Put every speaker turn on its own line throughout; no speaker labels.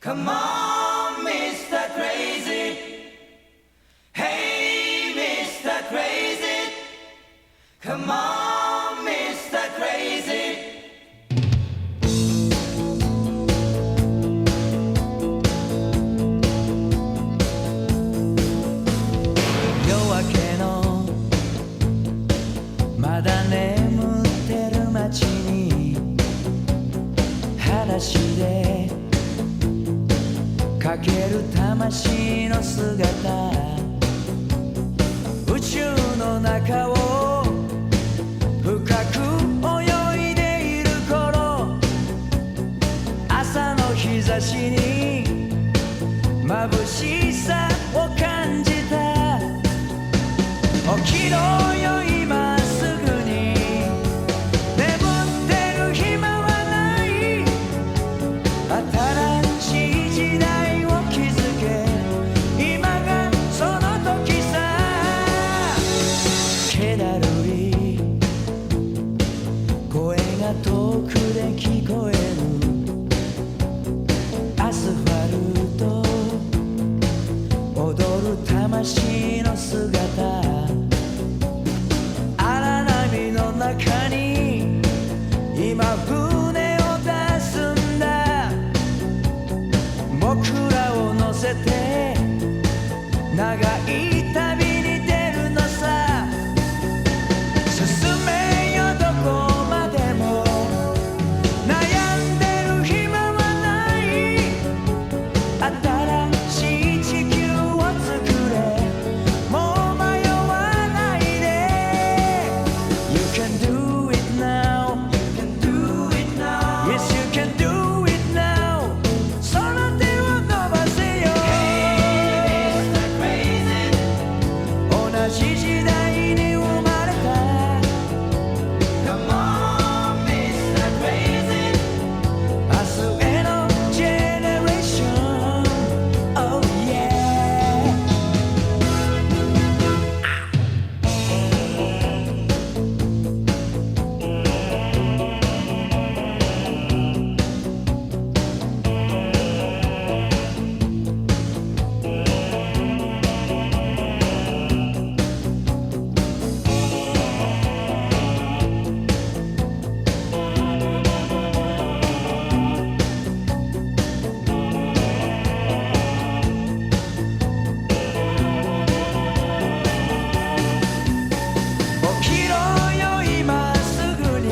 Come on, Mr. Crazy. Hey, Mr. Crazy. Come on, Mr. Crazy. 夜明けのまだ眠ってる街に裸足でかける魂の姿、宇宙の中を深く泳いでいる頃、朝の日差しに眩しさを感じた。起きろよ今すぐに、眠ってる暇はない。新しい時代を築け、今がその時さ。気だるい声が遠くで聞こえる。アスファルト踊る魂の姿、荒波の中に今船を出すんだ。僕らを乗せて長い旅に出るのさ。進めよどこまでも、悩んでる暇はない。新しい地球を作れ、もう迷わないで。 You can do it now. You can do it now. Yes, you can do it now. その手を伸ばせよ。 Hey, Mr. Crazy. 同じ時代に生まれた。 Come on, Mr. Crazy. 明日へのジェネレーション。 Oh yeah. 起きろよ今すぐに、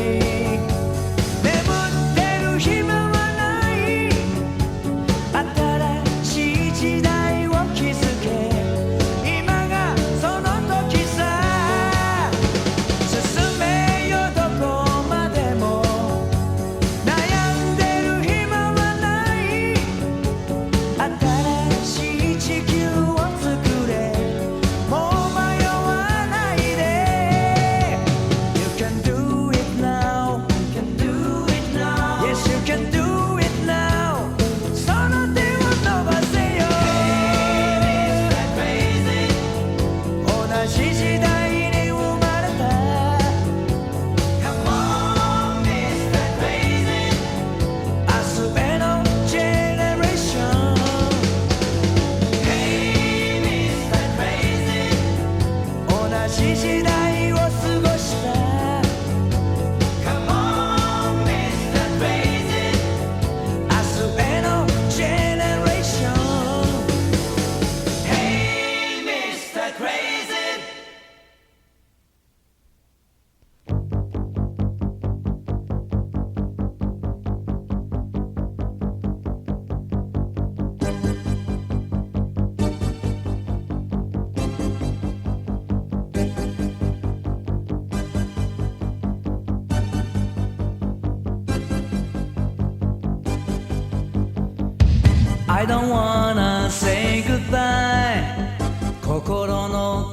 眠ってる暇はない。新しい時代を築け、今がその時さ。進めよどこまでも、悩んでる暇はない。新しい地球を作れ、もう迷わないで。 You can do it now. You can do it now. Yes, you can do it now. その手を伸ばせよ。 Hey, Mr. Crazy. 同じ時代に生まれた。 Come on, Mr. Crazy. 明日へのジェネレーション。 Hey, Mr. Crazy. 同じ時代を過ごした。 Come on, Mr. Crazy. 明日へのジェネレーション。 Hey, Mr. Crazy. 'I don't wanna say goodbye' 心の